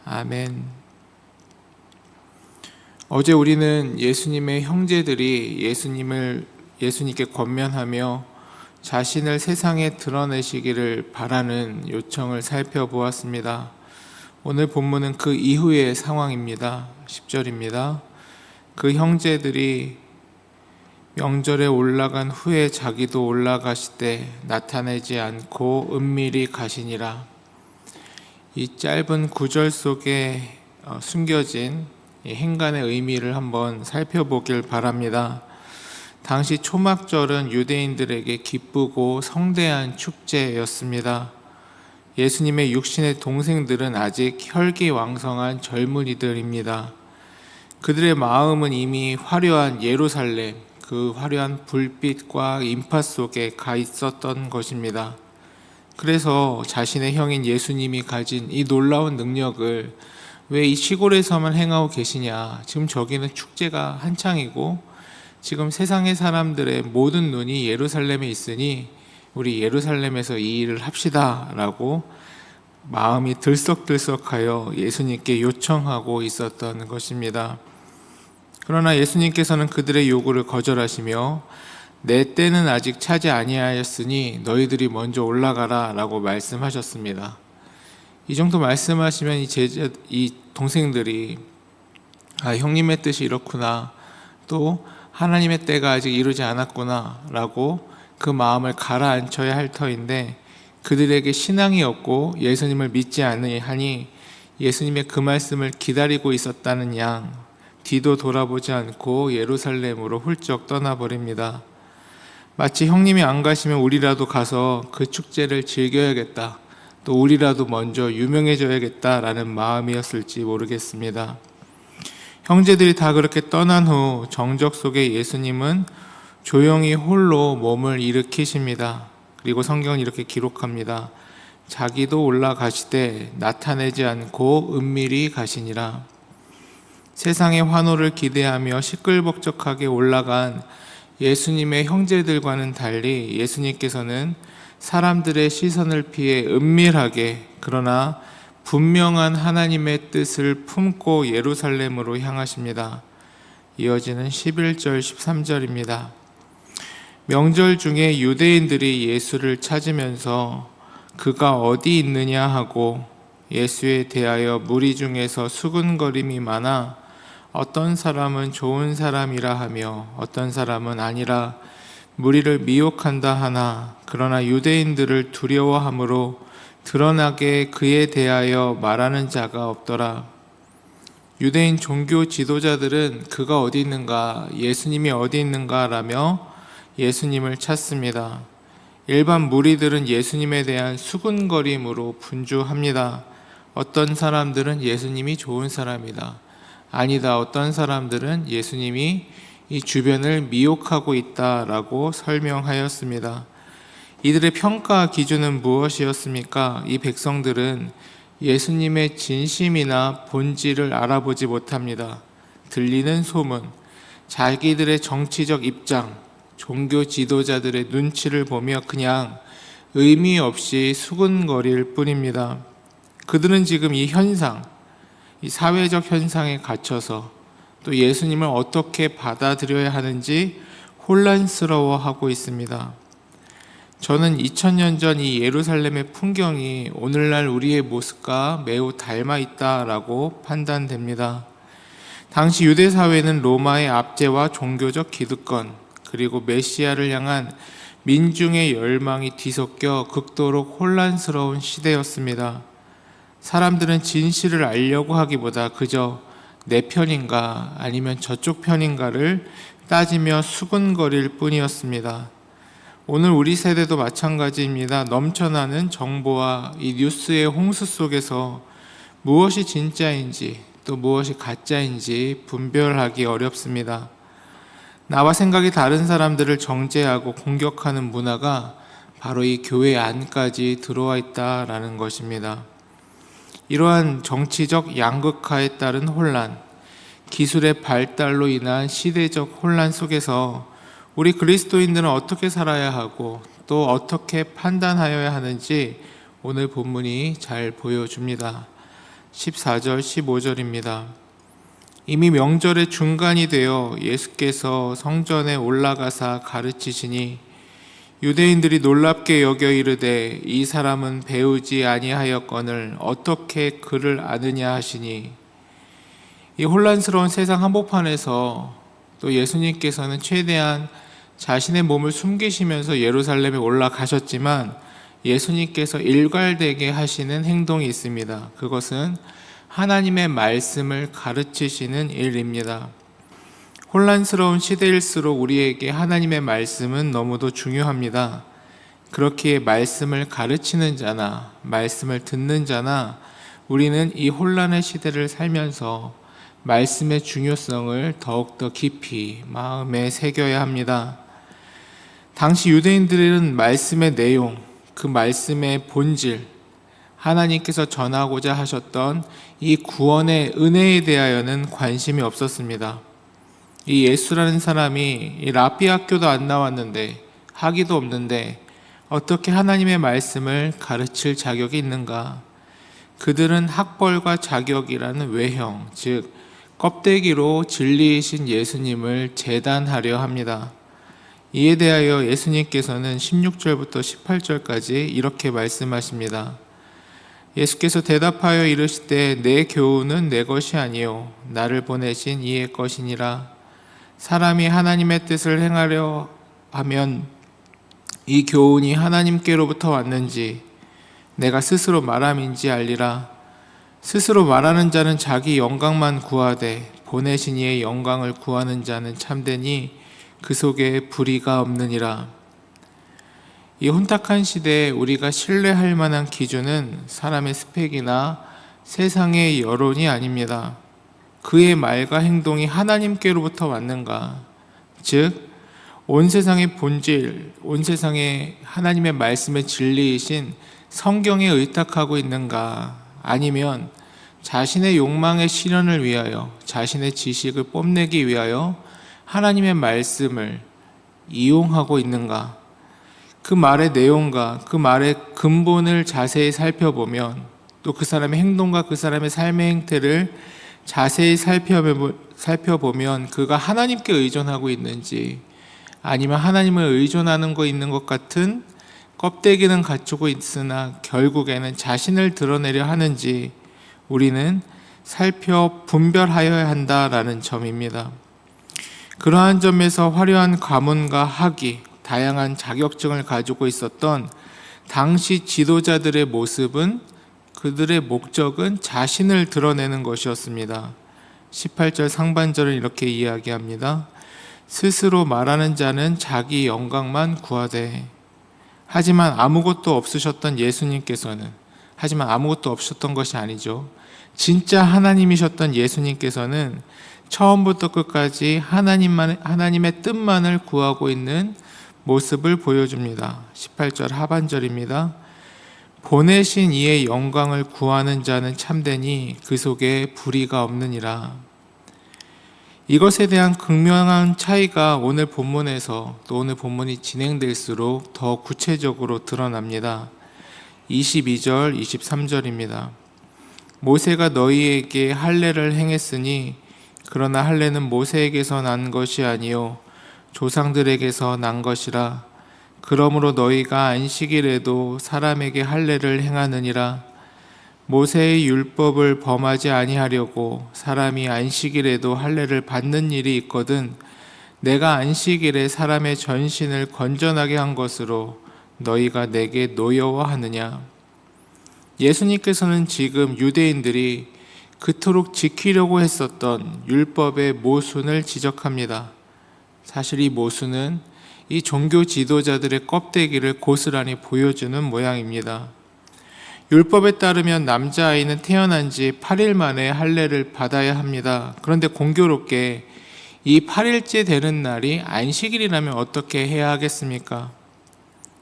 아멘. 어제 우리는 예수님의 형제들이 예수님께 권면하며 자신을 세상에 드러내시기를 바라는 요청을 살펴보았습니다. 오늘 본문은 그 이후의 상황입니다. 10절입니다. 그 형제들이 명절에 올라간 후에 자기도 올라가시되 나타내지 않고 은밀히 가시니라. 이 짧은 구절 속에 숨겨진 행간의 의미를 한번 살펴보길 바랍니다. 당시 초막절은 유대인들에게 기쁘고 성대한 축제였습니다. 예수님의 육신의 동생들은 아직 혈기왕성한 젊은이들입니다. 그들의 마음은 이미 화려한 예루살렘, 그 화려한 불빛과 인파 속에 가 있었던 것입니다. 그래서 자신의 형인 예수님이 가진 이 놀라운 능력을 왜 이 시골에서만 행하고 계시냐, 지금 저기는 축제가 한창이고 지금 세상의 사람들의 모든 눈이 예루살렘에 있으니 우리 예루살렘에서 이 일을 합시다 라고 마음이 들썩들썩하여 예수님께 요청하고 있었던 것입니다. 그러나 예수님께서는 그들의 요구를 거절하시며 내 때는 아직 차지 아니하였으니 너희들이 먼저 올라가라 라고 말씀하셨습니다. 이 정도 말씀하시면 이 동생들이 형님의 뜻이 이렇구나, 또 하나님의 때가 아직 이루지 않았구나 라고 그 마음을 가라앉혀야 할 터인데, 그들에게 신앙이 없고 예수님을 믿지 않으니 예수님의 그 말씀을 기다리고 있었다는 양 뒤도 돌아보지 않고 예루살렘으로 훌쩍 떠나버립니다. 마치 형님이 안 가시면 우리라도 가서 그 축제를 즐겨야겠다, 또 우리라도 먼저 유명해져야겠다라는 마음이었을지 모르겠습니다. 형제들이 다 그렇게 떠난 후 정적 속에 예수님은 조용히 홀로 몸을 일으키십니다. 그리고 성경은 이렇게 기록합니다. 자기도 올라가시되 나타내지 않고 은밀히 가시니라. 세상의 환호를 기대하며 시끌벅적하게 올라간 예수님의 형제들과는 달리 예수님께서는 사람들의 시선을 피해 은밀하게 그러나 분명한 하나님의 뜻을 품고 예루살렘으로 향하십니다. 이어지는 11절 13절입니다. 명절 중에 유대인들이 예수를 찾으면서 그가 어디 있느냐 하고 예수에 대하여 무리 중에서 수군거림이 많아 어떤 사람은 좋은 사람이라 하며 어떤 사람은 아니라 무리를 미혹한다 하나, 그러나 유대인들을 두려워함으로 드러나게 그에 대하여 말하는 자가 없더라. 유대인 종교 지도자들은 그가 어디 있는가, 예수님이 어디 있는가 라며 예수님을 찾습니다. 일반 무리들은 예수님에 대한 수군거림으로 분주합니다. 어떤 사람들은 예수님이 좋은 사람이다, 아니다, 어떤 사람들은 예수님이 이 주변을 미혹하고 있다라고 설명하였습니다. 이들의 평가 기준은 무엇이었습니까? 이 백성들은 예수님의 진심이나 본질을 알아보지 못합니다. 들리는 소문, 자기들의 정치적 입장, 종교 지도자들의 눈치를 보며 그냥 의미 없이 수군거릴 뿐입니다. 그들은 지금 이 현상, 이 사회적 현상에 갇혀서 또 예수님을 어떻게 받아들여야 하는지 혼란스러워하고 있습니다. 저는 2000년 전 이 예루살렘의 풍경이 오늘날 우리의 모습과 매우 닮아 있다라고 판단됩니다. 당시 유대 사회는 로마의 압제와 종교적 기득권, 그리고 메시아를 향한 민중의 열망이 뒤섞여 극도로 혼란스러운 시대였습니다. 사람들은 진실을 알려고 하기보다 그저 내 편인가 아니면 저쪽 편인가를 따지며 수군거릴 뿐이었습니다. 오늘 우리 세대도 마찬가지입니다. 넘쳐나는 정보와 이 뉴스의 홍수 속에서 무엇이 진짜인지 또 무엇이 가짜인지 분별하기 어렵습니다. 나와 생각이 다른 사람들을 정죄하고 공격하는 문화가 바로 이 교회 안까지 들어와 있다라는 것입니다. 이러한 정치적 양극화에 따른 혼란, 기술의 발달로 인한 시대적 혼란 속에서 우리 그리스도인들은 어떻게 살아야 하고 또 어떻게 판단하여야 하는지 오늘 본문이 잘 보여줍니다. 14절, 15절입니다. 이미 명절의 중간이 되어 예수께서 성전에 올라가사 가르치시니 유대인들이 놀랍게 여겨 이르되 이 사람은 배우지 아니하였거늘 어떻게 그를 아느냐 하시니, 이 혼란스러운 세상 한복판에서 또 예수님께서는 최대한 자신의 몸을 숨기시면서 예루살렘에 올라가셨지만 예수님께서 일괄되게 하시는 행동이 있습니다. 그것은 하나님의 말씀을 가르치시는 일입니다. 혼란스러운 시대일수록 우리에게 하나님의 말씀은 너무도 중요합니다. 그렇기에 말씀을 가르치는 자나 말씀을 듣는 자나 우리는 이 혼란의 시대를 살면서 말씀의 중요성을 더욱더 깊이 마음에 새겨야 합니다. 당시 유대인들은 말씀의 내용, 그 말씀의 본질, 하나님께서 전하고자 하셨던 이 구원의 은혜에 대하여는 관심이 없었습니다. 이 예수라는 사람이 이 랍비 학교도 안 나왔는데, 학위도 없는데 어떻게 하나님의 말씀을 가르칠 자격이 있는가? 그들은 학벌과 자격이라는 외형, 즉 껍데기로 진리이신 예수님을 제단하려 합니다. 이에 대하여 예수님께서는 16절부터 18절까지 이렇게 말씀하십니다. 예수께서 대답하여 이르시되 내 교훈은 내 것이 아니요 나를 보내신 이의 것이니라. 사람이 하나님의 뜻을 행하려 하면 이 교훈이 하나님께로부터 왔는지 내가 스스로 말함인지 알리라. 스스로 말하는 자는 자기 영광만 구하되 보내신 이의 영광을 구하는 자는 참되니 그 속에 불의가 없느니라. 이 혼탁한 시대에 우리가 신뢰할 만한 기준은 사람의 스펙이나 세상의 여론이 아닙니다. 그의 말과 행동이 하나님께로부터 왔는가? 즉, 온 세상의 본질, 온 세상의 하나님의 말씀의 진리이신 성경에 의탁하고 있는가? 아니면 자신의 욕망의 실현을 위하여, 자신의 지식을 뽐내기 위하여 하나님의 말씀을 이용하고 있는가? 그 말의 내용과 그 말의 근본을 자세히 살펴보면, 또 그 사람의 행동과 그 사람의 삶의 행태를 자세히 살펴보면 그가 하나님께 의존하고 있는지 아니면 하나님을 의존하는 거 있는 것 같은 껍데기는 갖추고 있으나 결국에는 자신을 드러내려 하는지 우리는 분별하여야 한다라는 점입니다. 그러한 점에서 화려한 가문과 학위, 다양한 자격증을 가지고 있었던 당시 지도자들의 모습은, 그들의 목적은 자신을 드러내는 것이었습니다. 18절 상반절은 이렇게 이야기합니다. 스스로 말하는 자는 자기 영광만 구하되. 하지만 아무것도 없으셨던 예수님께서는, 하지만 아무것도 없으셨던 것이 아니죠. 진짜 하나님이셨던 예수님께서는 처음부터 끝까지 하나님의 뜻만을 구하고 있는 모습을 보여줍니다. 18절 하반절입니다. 보내신 이의 영광을 구하는 자는 참되니 그 속에 불의가 없느니라. 이것에 대한 극명한 차이가 오늘 본문에서, 또 오늘 본문이 진행될수록 더 구체적으로 드러납니다. 22절, 23절입니다. 모세가 너희에게 할례를 행했으니 그러나 할례는 모세에게서 난 것이 아니요 조상들에게서 난 것이라. 그러므로 너희가 안식일에도 사람에게 할례를 행하느니라. 모세의 율법을 범하지 아니하려고 사람이 안식일에도 할례를 받는 일이 있거든 내가 안식일에 사람의 전신을 건전하게 한 것으로 너희가 내게 노여워하느냐. 예수님께서는 지금 유대인들이 그토록 지키려고 했었던 율법의 모순을 지적합니다. 사실 이 모순은 이 종교 지도자들의 껍데기를 고스란히 보여주는 모양입니다. 율법에 따르면 남자아이는 태어난 지 8일 만에 할례를 받아야 합니다. 그런데 공교롭게 이 8일째 되는 날이 안식일이라면 어떻게 해야 하겠습니까?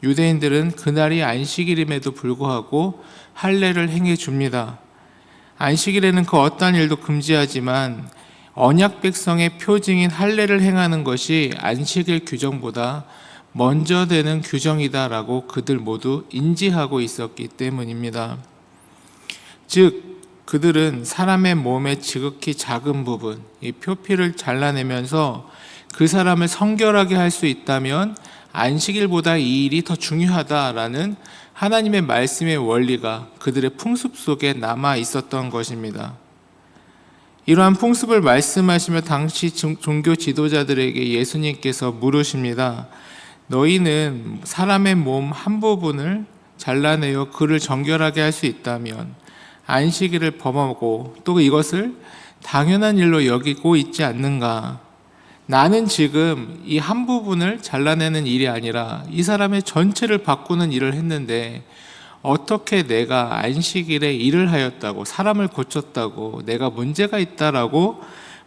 유대인들은 그날이 안식일임에도 불구하고 할례를 행해 줍니다. 안식일에는 그 어떠한 일도 금지하지만 언약 백성의 표징인 할례를 행하는 것이 안식일 규정보다 먼저 되는 규정이다라고 그들 모두 인지하고 있었기 때문입니다. 즉 그들은 사람의 몸의 지극히 작은 부분, 이 표피를 잘라내면서 그 사람을 성결하게 할 수 있다면 안식일보다 이 일이 더 중요하다라는 하나님의 말씀의 원리가 그들의 풍습 속에 남아 있었던 것입니다. 이러한 풍습을 말씀하시며 당시 종교 지도자들에게 예수님께서 물으십니다. 너희는 사람의 몸 한 부분을 잘라내어 그를 정결하게 할 수 있다면 안식일을 범하고 또 이것을 당연한 일로 여기고 있지 않는가? 나는 지금 이 한 부분을 잘라내는 일이 아니라 이 사람의 전체를 바꾸는 일을 했는데 어떻게 내가 안식일에 일을 하였다고, 사람을 고쳤다고, 내가 문제가 있다라고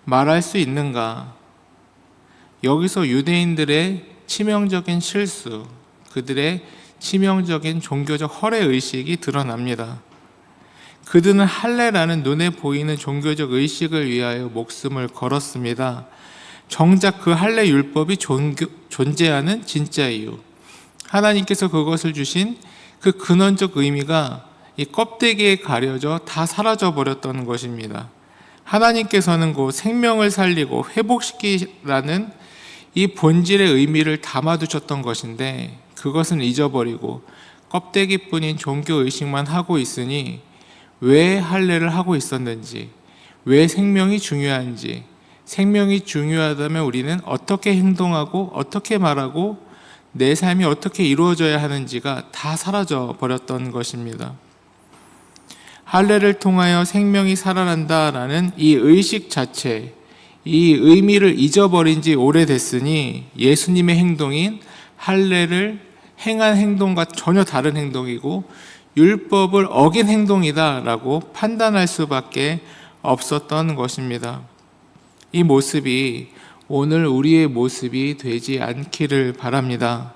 말할 수 있는가? 여기서 유대인들의 치명적인 실수, 그들의 치명적인 종교적 허례의식이 드러납니다. 그들은 할례라는 눈에 보이는 종교적 의식을 위하여 목숨을 걸었습니다. 정작 그 할례 율법이 존재하는 진짜 이유, 하나님께서 그것을 주신 그 근원적 의미가 이 껍데기에 가려져 다 사라져 버렸던 것입니다. 하나님께서는 그 생명을 살리고 회복시키라는 이 본질의 의미를 담아두셨던 것인데 그것은 잊어버리고 껍데기뿐인 종교의식만 하고 있으니 왜 할례를 하고 있었는지, 왜 생명이 중요한지, 생명이 중요하다면 우리는 어떻게 행동하고 어떻게 말하고 내 삶이 어떻게 이루어져야 하는지가 다 사라져 버렸던 것입니다. 할례를 통하여 생명이 살아난다라는 이 의식 자체, 이 의미를 잊어버린 지 오래됐으니 예수님의 행동인 할례를 행한 행동과 전혀 다른 행동이고 율법을 어긴 행동이다라고 판단할 수밖에 없었던 것입니다. 이 모습이 오늘 우리의 모습이 되지 않기를 바랍니다.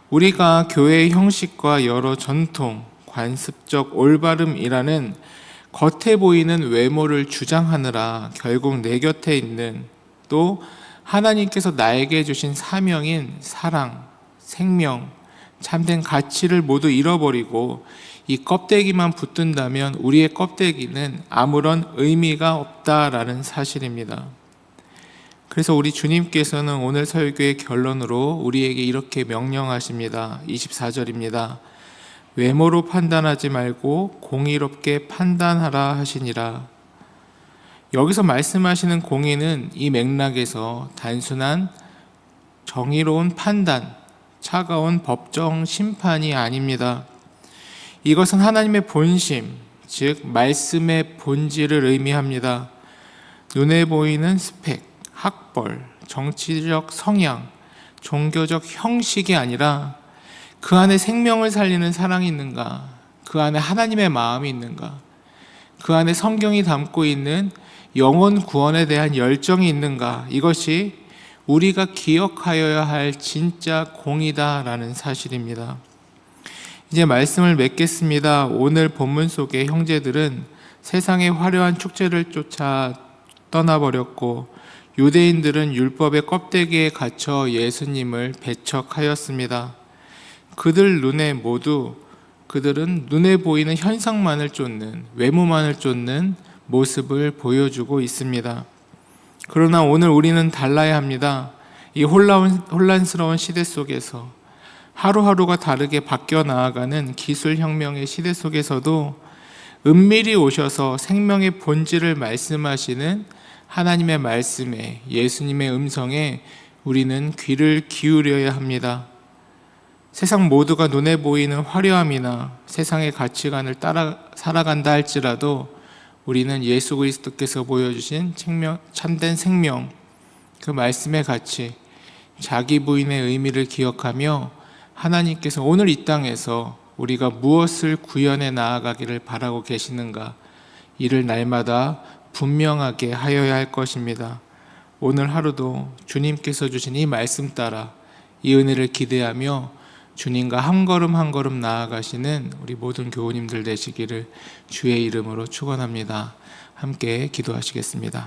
우리가 교회의 형식과 여러 전통, 관습적 올바름이라는 겉에 보이는 외모를 주장하느라 결국 내 곁에 있는 또 하나님께서 나에게 주신 사명인 사랑, 생명, 참된 가치를 모두 잃어버리고 이 껍데기만 붙든다면 우리의 껍데기는 아무런 의미가 없다라는 사실입니다. 그래서 우리 주님께서는 오늘 설교의 결론으로 우리에게 이렇게 명령하십니다. 24절입니다. 외모로 판단하지 말고 공의롭게 판단하라 하시니라. 여기서 말씀하시는 공의는 이 맥락에서 단순한 정의로운 판단, 차가운 법정 심판이 아닙니다. 이것은 하나님의 본심, 즉 말씀의 본질을 의미합니다. 눈에 보이는 스펙, 학벌, 정치적 성향, 종교적 형식이 아니라 그 안에 생명을 살리는 사랑이 있는가? 그 안에 하나님의 마음이 있는가? 그 안에 성경이 담고 있는 영혼 구원에 대한 열정이 있는가? 이것이 우리가 기억하여야 할 진짜 공이다라는 사실입니다. 이제 말씀을 맺겠습니다. 오늘 본문 속의 형제들은 세상의 화려한 축제를 쫓아 떠나버렸고 유대인들은 율법의 껍데기에 갇혀 예수님을 배척하였습니다. 그들은 눈에 보이는 현상만을 쫓는, 외모만을 쫓는 모습을 보여주고 있습니다. 그러나 오늘 우리는 달라야 합니다. 이 혼란스러운 시대 속에서 하루하루가 다르게 바뀌어 나아가는 기술혁명의 시대 속에서도 은밀히 오셔서 생명의 본질을 말씀하시는 하나님의 말씀에, 예수님의 음성에 우리는 귀를 기울여야 합니다. 세상 모두가 눈에 보이는 화려함이나 세상의 가치관을 따라 살아간다 할지라도 우리는 예수 그리스도께서 보여주신 참된 생명, 그 말씀의 가치, 자기 부인의 의미를 기억하며 하나님께서 오늘 이 땅에서 우리가 무엇을 구현해 나아가기를 바라고 계시는가, 이를 날마다 분명하게 하여야 할 것입니다. 오늘 하루도 주님께서 주신 이 말씀 따라 이 은혜를 기대하며 주님과 한 걸음 한 걸음 나아가시는 우리 모든 교우님들 되시기를 주의 이름으로 축원합니다. 함께 기도하시겠습니다.